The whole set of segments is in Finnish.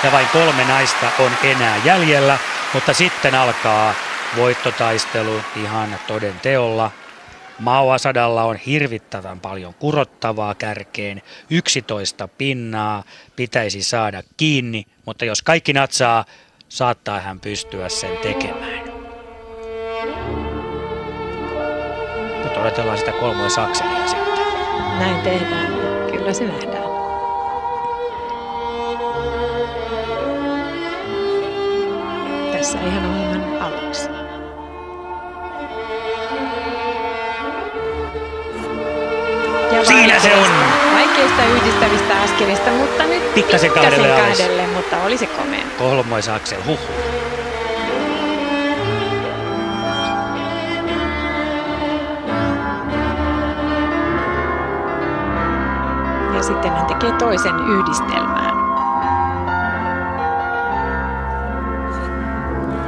ja vain 3 naista on enää jäljellä, mutta sitten alkaa voittotaistelu ihan toden teolla. Mao Asadalla on hirvittävän paljon kurottavaa kärkeen, 11 pinnaa pitäisi saada kiinni, mutta jos kaikki natsaa, saattaa hän pystyä sen tekemään. Nyt odotellaan sitä kolmoisakselia sitten. Näin tehdään, kyllä se nähdään. Tässä ihan ohjelman aluksi. Ja siinä se on! Vaikeista yhdistävistä askelista, mutta nyt pikkasen kahdelle, mutta oli se komea. Kolmoisaksel, huhu. Ja sitten hän tekee toisen yhdistelmään.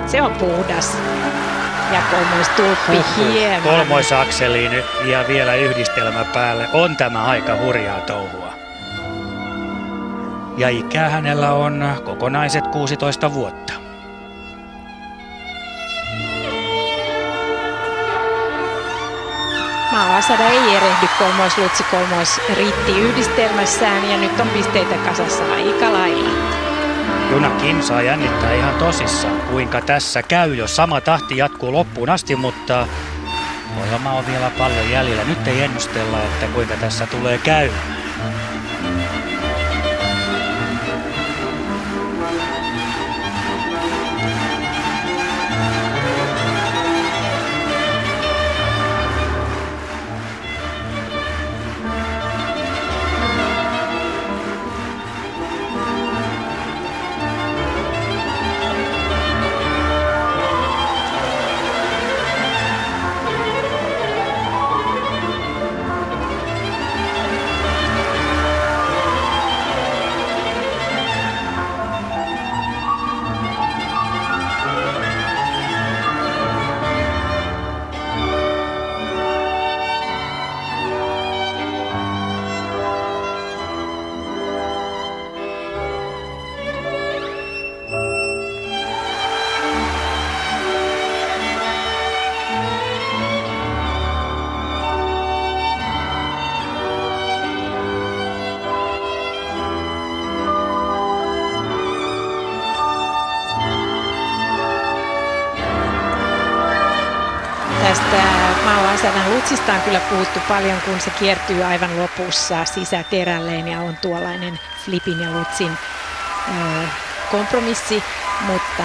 Se on puhdas. Ja kolmoistulppi hieman. Kolmoisakseliin ja vielä yhdistelmä päälle. On tämä aika hurjaa touhua. Ja ikää hänellä on kokonaiset 16 vuotta. Mao Asada ei erehdy kolmoislutsi kolmoisritti yhdistelmässään ja nyt on pisteitä kasassa aika lailla. Juna Kim saa jännittää ihan tosissaan, kuinka tässä käy, jos sama tahti jatkuu loppuun asti, mutta ohjelma on vielä paljon jäljellä. Nyt ei ennustella, että kuinka tässä tulee käymään. Tästä Mao Asadan lutsista on kyllä puhuttu paljon, kun se kiertyy aivan lopussa sisäterälleen ja on tuollainen flipin ja lutsin kompromissi, mutta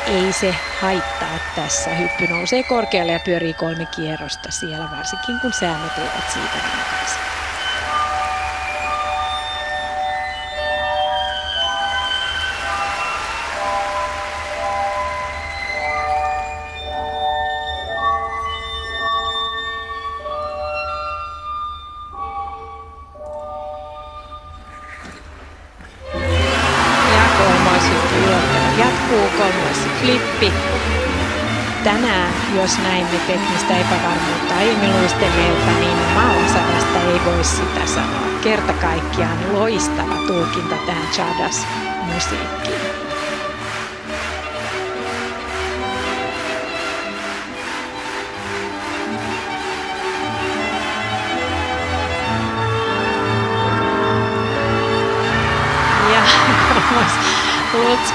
ei se haittaa tässä. Hyppy nousee korkealle ja pyörii 3 kierrosta siellä, varsinkin kun säännöt eivät siitä rankaise. Jatkuu kolmoisflippi. Tänään, jos näimme teknistä epävarmuutta aiemmin luistelijoilta, niin Mao Asadasta ei voi sitä sanoa. Kerta kaikkiaan loistava tulkinta tähän Chadas-musiikkiin. Ja Lutz,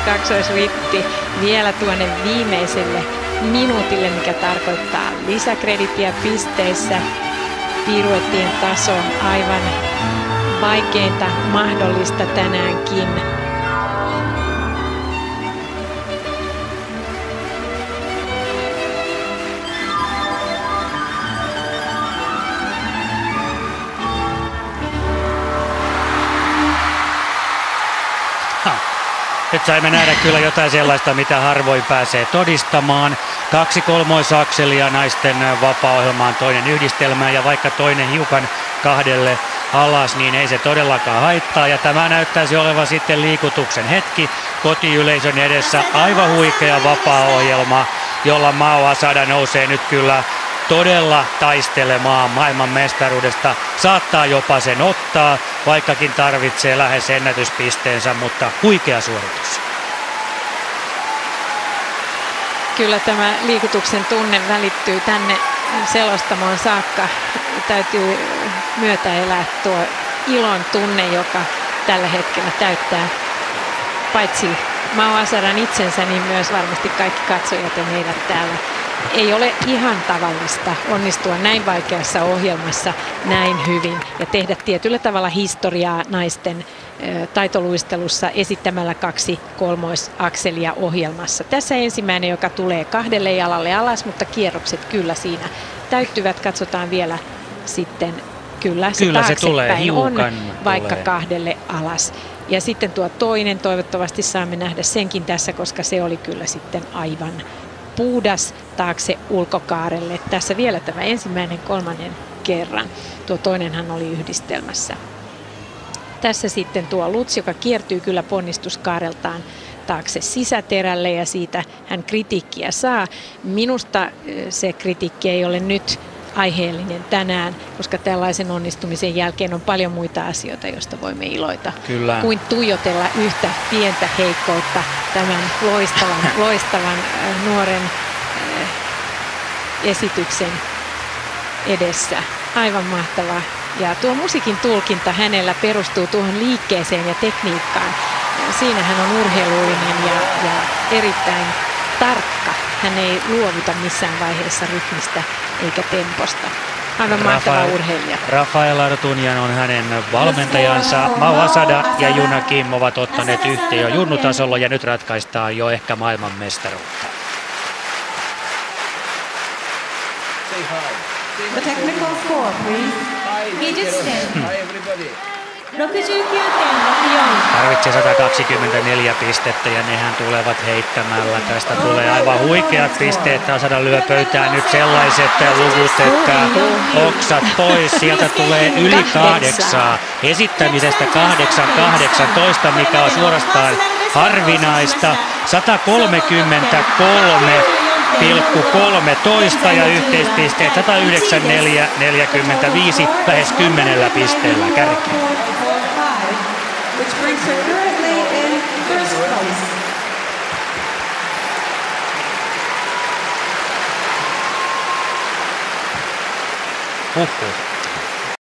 kaksoisritti vielä tuonne viimeiselle minuutille, mikä tarkoittaa lisäkredittiä pisteissä. Piruettien taso aivan vaikeinta mahdollista tänäänkin. Nyt saimme nähdä kyllä jotain sellaista, mitä harvoin pääsee todistamaan. 2 kolmoisakselia naisten vapaa-ohjelmaan, toinen yhdistelmään ja vaikka toinen hiukan 2 alas, niin ei se todellakaan haittaa. Ja tämä näyttäisi olevan sitten liikutuksen hetki kotiyleisön edessä. Aivan huikea vapaa-ohjelma, jolla Mao Asada nousee nyt kyllä todella taistelemaan maailmanmestaruudesta. Saattaa jopa sen ottaa, vaikkakin tarvitsee lähes ennätyspisteensä, mutta huikea suoritus. Kyllä tämä liikutuksen tunne välittyy tänne selostamoon saakka. Täytyy myötäelää tuo ilon tunne, joka tällä hetkellä täyttää paitsi Mao Asadan itsensä, niin myös varmasti kaikki katsojat ja meidät täällä. Ei ole ihan tavallista onnistua näin vaikeassa ohjelmassa näin hyvin ja tehdä tietyllä tavalla historiaa naisten taitoluistelussa esittämällä 2 kolmoisakselia ohjelmassa. Tässä ensimmäinen, joka tulee 2 jalalle alas, mutta kierrokset kyllä siinä täyttyvät. Katsotaan vielä sitten. Kyllä se tulee hiukan vaikka tulee 2 alas. Ja sitten tuo toinen, toivottavasti saamme nähdä senkin tässä, koska se oli kyllä sitten aivan puhdas taakse ulkokaarelle. Tässä vielä tämä ensimmäinen 3. kerran. Tuo toinenhan oli yhdistelmässä. Tässä sitten tuo Lutz, joka kiertyy kyllä ponnistuskaareltaan taakse sisäterälle ja siitä hän kritiikkiä saa. Minusta se kritiikki ei ole nyt aiheellinen tänään, koska tällaisen onnistumisen jälkeen on paljon muita asioita, joista voimme iloita. Kyllä. Kuin tuijotella yhtä pientä heikkoutta tämän loistavan nuoren esityksen edessä. Aivan mahtavaa. Ja tuo musiikin tulkinta hänellä perustuu tuohon liikkeeseen ja tekniikkaan. Siinä hän on urheilullinen ja erittäin tarkka. Hän ei luovuta missään vaiheessa rytmistä eikä temposta. Aivan mahtava urheilija. Rafael Artunjan on hänen valmentajansa. Mao Asada ja Juna Kim ovat ottaneet yhteen jo junnutasolla ja nyt ratkaistaan jo ehkä maailmanmestaruutta. The technical score, please. 69. Tarvitsee 124 pistettä ja nehän tulevat heittämällä. Tästä tulee aivan huikeat pisteet. Asada lyö pöytään nyt sellaiset luvut, että oksat pois. Sieltä tulee yli 8. Esittämisestä 8-18, mikä on suorastaan harvinaista. 133,13 ja yhteispisteet 194,45, lähes 10 pisteellä kärkeen.